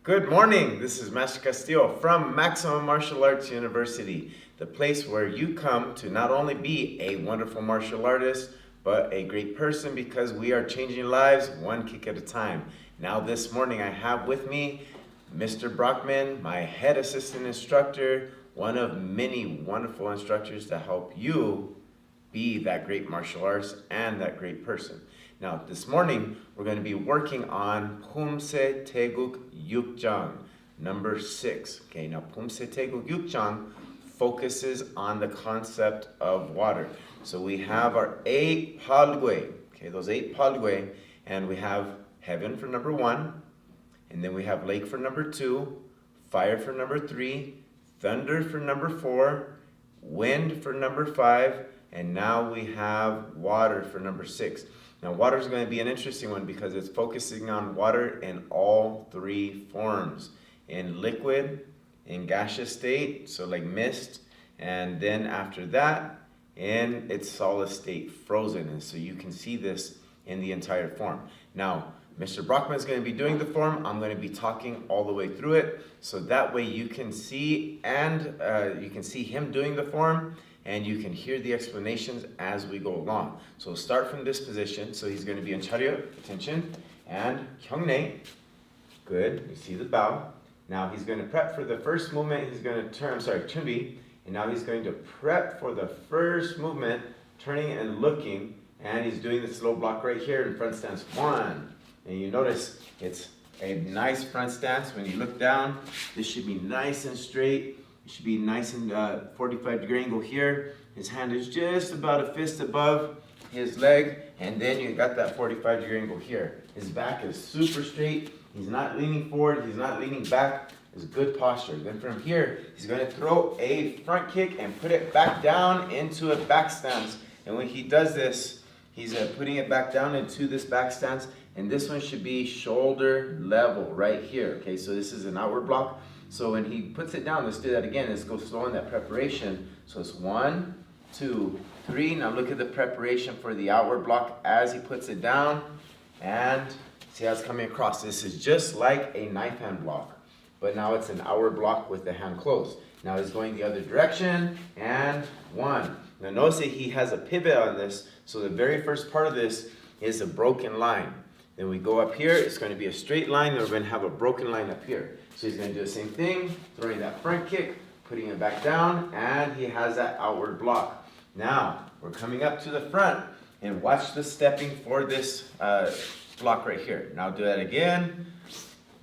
Good morning. This is Master Castillo from Maximum Martial Arts University, the place where you come to not only be a wonderful martial artist, but a great person because we are changing lives one kick at a time. Now this morning I have with me Mr. Brockman, my head assistant instructor, one of many wonderful instructors to help you be that great martial arts and that great person. Now, this morning, we're going to be working on Poomsae, TaeGeuk, Jang, number 6. Okay, now Poomsae, TaeGeuk, Jang focuses on the concept of water. So we have our 8 palgwe, okay, those 8 palgwe, and we have heaven for number 1, and then we have lake for number 2, fire for number 3, thunder for number 4, wind for number 5, and now we have water for number 6. Now water is going to be an interesting one because it's focusing on water in all 3 forms. In liquid, in gaseous state, so like mist, and then after that, in its solid state, frozen. And so you can see this in the entire form. Now, Mr. Brockman is going to be doing the form. I'm going to be talking all the way through it. So that way you can see you can see him doing the form and you can hear the explanations as we go along. So we'll start from this position. So he's going to be in chariot, attention, and hyungnae. Good, you see the bow. Now he's going to prep for the first movement. He's going to turn, chunbi. And now he's going to prep for the first movement, turning and looking. And he's doing the slow block right here in front stance 1. And you notice it's a nice front stance. When you look down, this should be nice and straight. It should be nice and 45-degree angle here. His hand is just about a fist above his leg. And then you got that 45-degree angle here. His back is super straight. He's not leaning forward. He's not leaning back. It's good posture. Then from here, he's going to throw a front kick and put it back down into a back stance. And when he does this, he's putting it back down into this back stance. And this one should be shoulder level right here. Okay, so this is an outward block. So when he puts it down, let's do that again. Let's go slow in that preparation. So it's 1, 2, 3. Now look at the preparation for the outward block as he puts it down. And see how it's coming across. This is just like a knife hand block. But now it's an outward block with the hand closed. Now he's going the other direction. And 1. Now notice that he has a pivot on this. So the very first part of this is a broken line. Then we go up here, it's going to be a straight line, then we're going to have a broken line up here. So he's going to do the same thing, throwing that front kick, putting it back down, and he has that outward block. Now, we're coming up to the front, and watch the stepping for this block right here. Now do that again.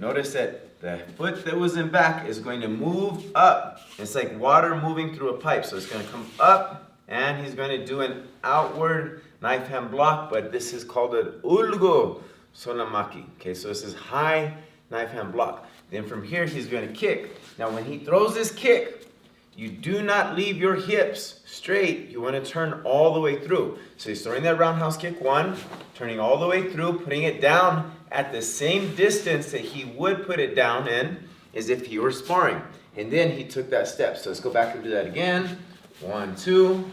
Notice that the foot that was in back is going to move up. It's like water moving through a pipe. So it's going to come up, and he's going to do an outward knife hand block, but this is called an ulgo sonamaki. Okay, so this is high knife hand block. Then from here, he's going to kick. Now, when he throws this kick, you do not leave your hips straight. You want to turn all the way through. So he's throwing that roundhouse kick 1, turning all the way through, putting it down at the same distance that he would put it down in as if he were sparring. And then he took that step. So let's go back and do that again. 1, 2.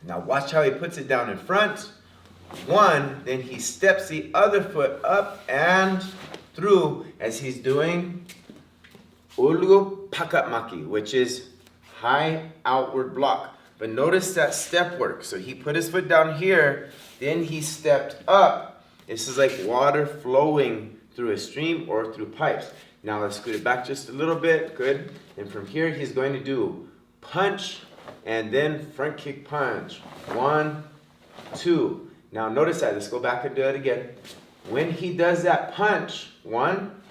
Now watch how he puts it down in front. 1, then he steps the other foot up and through as he's doing ulgo pakatmaki, which is high outward block. But notice that step work. So he put his foot down here, then he stepped up. This is like water flowing through a stream or through pipes. Now let's scoot it back just a little bit. Good. And from here, he's going to do punch and then front kick punch. 1, 2. Now notice that. Let's go back and do it again. When he does that punch, 1,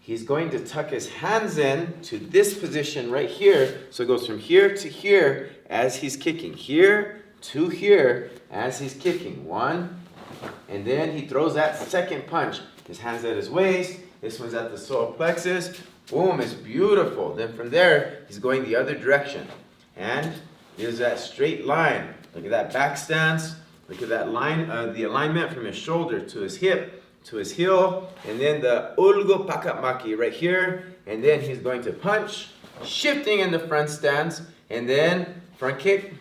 he's going to tuck his hands in to this position right here. So it goes from here to here as he's kicking. Here to here as he's kicking. 1. And then he throws that second punch. His hand's at his waist. This one's at the solar plexus. Boom, it's beautiful. Then from there, he's going the other direction. And here's that straight line. Look at that back stance. Look at that line, the alignment from his shoulder to his hip, to his heel. And then the ulgo pakatmaki right here. And then he's going to punch, shifting in the front stance. And then front kick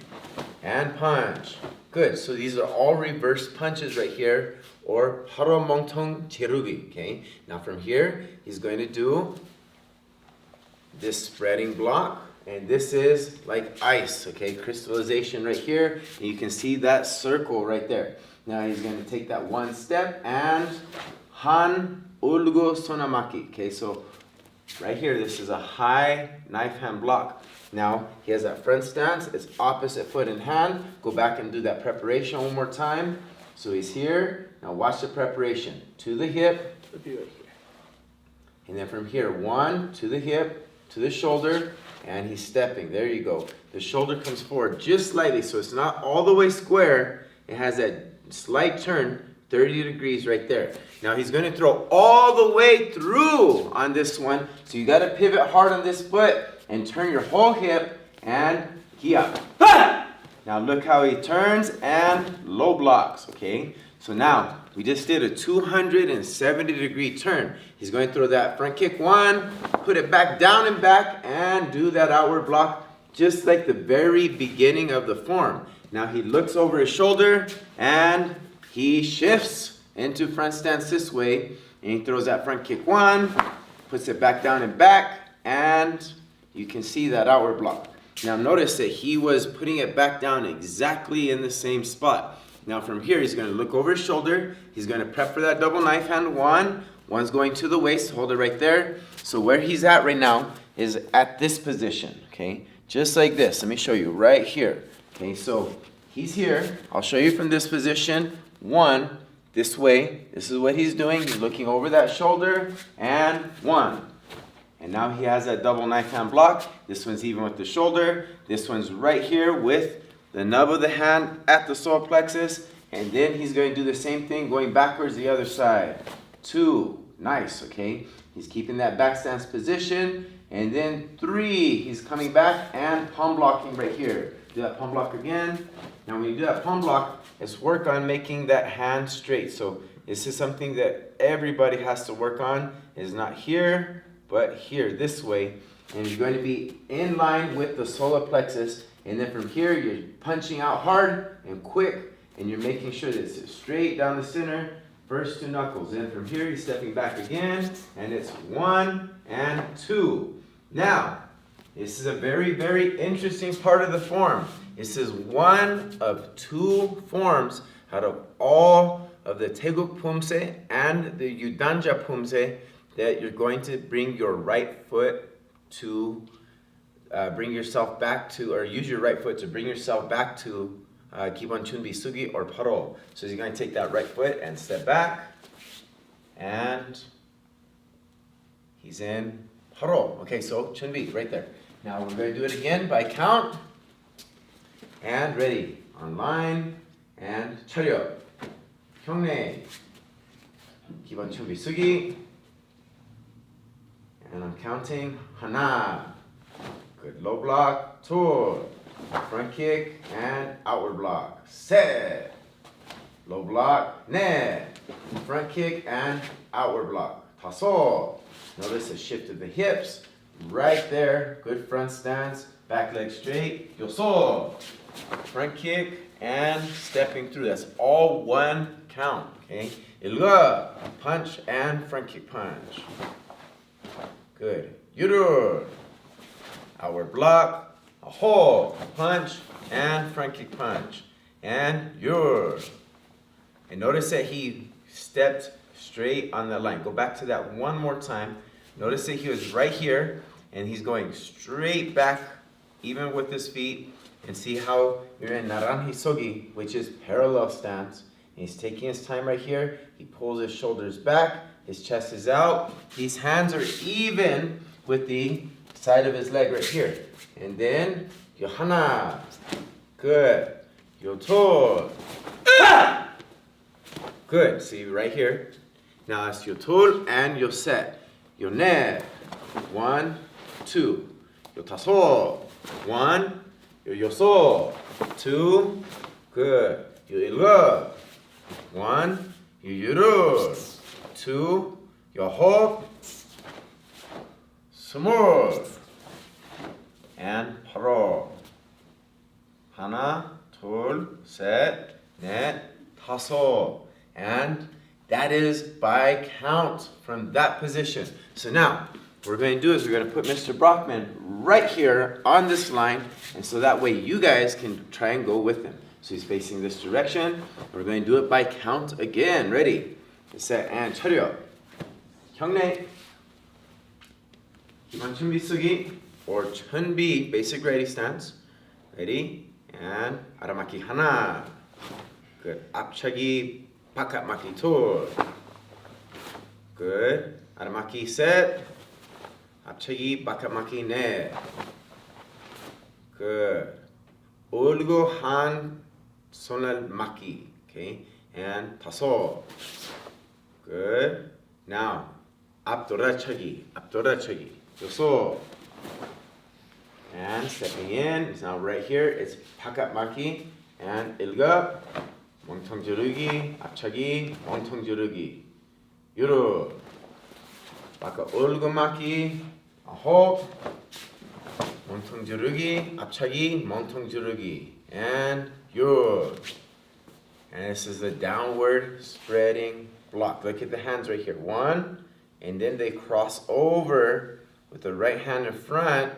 and punch. Good. So these are all reverse punches right here, or 바로 멍텅 제루기. Okay. Now from here, he's going to do this spreading block, and this is like ice. Okay, crystallization right here, and you can see that circle right there. Now he's going to take that one step and han ulgo sonamaki. Okay, so right here, this is a high knife hand block. Now he has that front stance. It's opposite foot in hand. Go back and do that preparation one more time. So he's here. Now watch the preparation. To the hip. And then from here, one to the hip, to the shoulder, and he's stepping. There you go. The shoulder comes forward just slightly, so it's not all the way square. It has that slight turn, 30 degrees right there. Now he's going to throw all the way through on this one. So you got to pivot hard on this foot and turn your whole hip and kia. Now look how he turns and low blocks, okay? So now we just did a 270 degree turn. He's going to throw that front kick one, put it back down and back, and do that outward block just like the very beginning of the form. Now he looks over his shoulder and he shifts into front stance this way, and he throws that front kick one, puts it back down and back, and you can see that outward block. Now notice that he was putting it back down exactly in the same spot. Now from here, he's going to look over his shoulder. He's going to prep for that double knife hand one. One's going to the waist. Hold it right there. So where he's at right now is at this position, okay? Just like this. Let me show you right here. Okay, so he's here. I'll show you from this position. One, this way. This is what he's doing. He's looking over that shoulder. And one. And now he has that double knife hand block. This one's even with the shoulder. This one's right here with the nub of the hand at the solar plexus. And then he's going to do the same thing going backwards the other side. Two. Nice, okay? He's keeping that back stance position. And then three. He's coming back and palm blocking right here. Do that palm block again. Now when you do that palm block, let's work on making that hand straight. So this is something that everybody has to work on. It's not here, but here, this way. And you're going to be in line with the solar plexus. And then from here, you're punching out hard and quick. And you're making sure that it's straight down the center. First two knuckles. Then from here, you're stepping back again. And it's 1 and 2. Now, this is a very, very interesting part of the form. This is one of two forms out of all of the TaeGeuk Poomsae and the Yudanja Poomsae that you're going to bring your right foot to bring yourself back to, or use your right foot to bring yourself back to Gibon Chunbi Sugi or Paro. So you're going to take that right foot and step back, and he's in Paro. Okay, so Chunbi right there. Now we're going to do it again by count. And ready. On line. And 차렷. 형내. 기본 준비 쓰기. And I'm counting. 하나. Good. Low block. 둘. Front kick and outward block. 셋. Low block. 넷. Front kick and outward block. 다섯. Notice a shift of the hips. Right there. Good front stance. Back leg straight. 여섯. Front kick and stepping through. That's all one count. Okay. 일곱. Punch and front kick punch. Good. 여덟. Outward block. A hold. Punch and front kick punch. And 열. And notice that he stepped straight on that line. Go back to that one more time. Notice that he was right here and he's going straight back even with his feet. And see how you're in Naranhi Sogi, which is parallel stance. And he's taking his time right here. He pulls his shoulders back. His chest is out. His hands are even with the side of his leg right here. And then, Yohana. Good. Yotor. Good. See right here. Now it's Yotor and Yoset. Yonet. 1, 2. Yotaso. 1. 여섯, 2, good. 일곱, 1, 여덟, 2, 여섯, 스물, and 바로 하나, 둘, 둘, 셋, 넷, 다섯. And that is by count from that position. So now, what we're going to do is we're going to put Mr. Brockman right here on this line, and so that way you guys can try and go with him. So he's facing this direction. We're going to do it by count again. Ready, set, and 차렷. 형내. 기본 준비 쓰기 or 준비 basic ready stance. Ready, and 아라마키 하나. Good. 앞차기 바깥 마키 둘. Good. 아라마키 셋. 앞차기 바깥 마키 넷. Good. 울고 한 손을 마키. Okay. And 다섯. Good. Now 앞 돌아차기. 앞 돌아차기. 여섯. And stepping in, it's now right here, it's 바깥 마키. And 일곱. 멍텅 주르기, 앞차기, 멍텅 주르기. 유럽. 바깥 얼굴 마키. 아홉. 멍텅 주르기, 앞차기, 멍텅 주르기. And 육. And this is the downward spreading block. Look at the hands right here. One, and then they cross over with the right hand in front,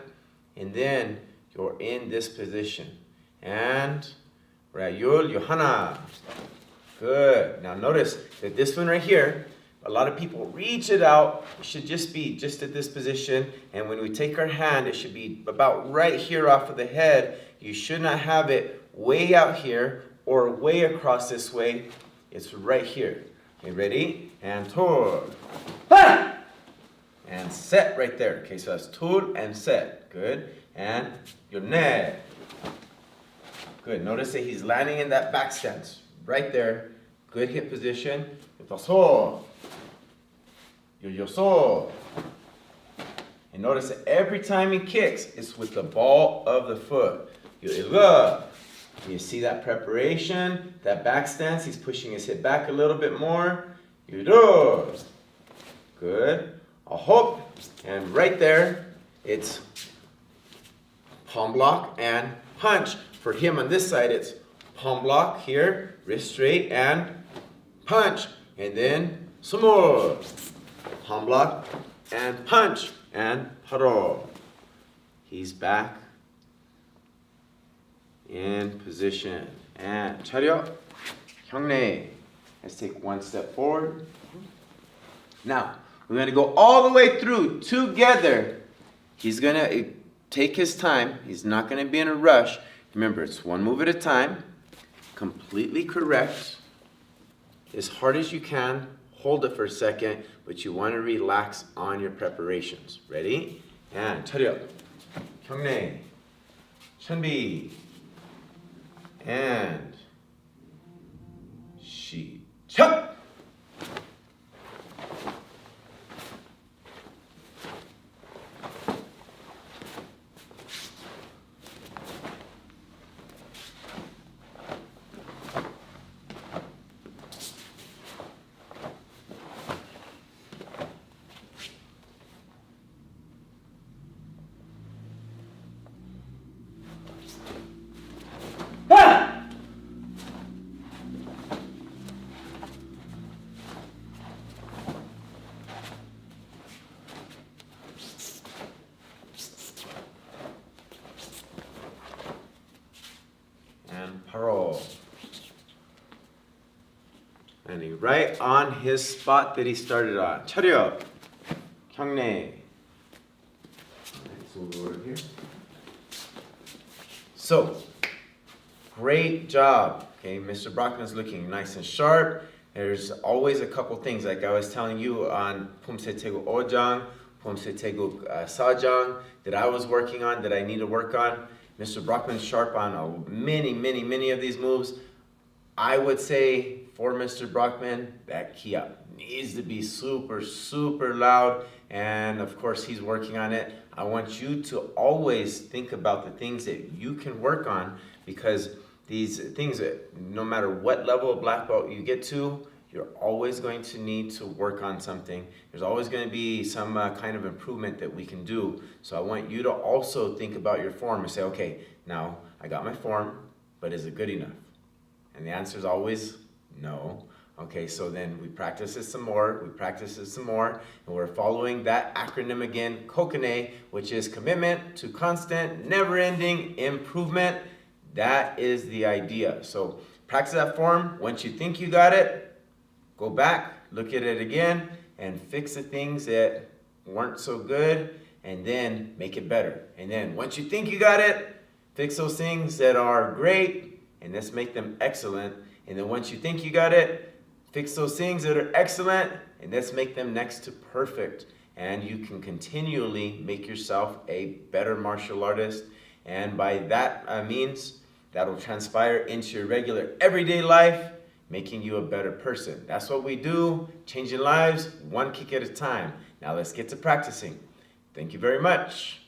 and then you're in this position. And we're at yul, yohana. Good. Now notice that this one right here, a lot of people reach it out. It should just be just at this position. And when we take our hand, it should be about right here off of the head. You should not have it way out here or way across this way. It's right here. Okay, ready? And tor. And set right there. Okay, so that's tul and set. Good. And your neck. Good. Notice that he's landing in that back stance. Right there. Good hip position. Your yoso. And notice that every time he kicks, it's with the ball of the foot. You see that preparation, that back stance. He's pushing his hip back a little bit more. Good. A hop. And right there, it's palm block and punch. For him on this side, it's palm block here, wrist straight, and punch. And then some more. Palm block and punch. And paro. He's back in position. And 차렷. 형내. Let's take one step forward. Now, we're going to go all the way through together. He's going to take his time. He's not going to be in a rush. Remember, it's one move at a time. Completely correct. As hard as you can. Hold it for a second, but you want to relax on your preparations. Ready? And 차렷. 형내. 준비. And 시작. Paro. And he right on his spot that he started on. 차렷. 형내. So over here. So, great job. Okay, Mr. Brockman's looking nice and sharp. There's always a couple things like I was telling you on Poomsae TaeGeuk Ojang, Poomsae TaeGeuk Sajang that I was working on, that I need to work on. Mr. Brockman's sharp on many of these moves. I would say for Mr. Brockman, that kia needs to be super loud. And of course, he's working on it. I want you to always think about the things that you can work on, because these things, no matter what level of black belt you get to, you're always going to need to work on something. There's always going to be some kind of improvement that we can do. So I want you to also think about your form and say, okay, now I got my form, but is it good enough? And the answer is always no. Okay, so then we practice it some more, and we're following that acronym again, COCONE, which is commitment to constant, never-ending improvement. That is the idea. So practice that form. Once you think you got it, go back, look at it again, and fix the things that weren't so good, and then make it better. And then once you think you got it, fix those things that are great, and let's make them excellent. And then once you think you got it, fix those things that are excellent, and let's make them next to perfect. And you can continually make yourself a better martial artist. And by that means, that'll transpire into your regular everyday life, making you a better person. That's what we do, changing lives one kick at a time. Now let's get to practicing. Thank you very much.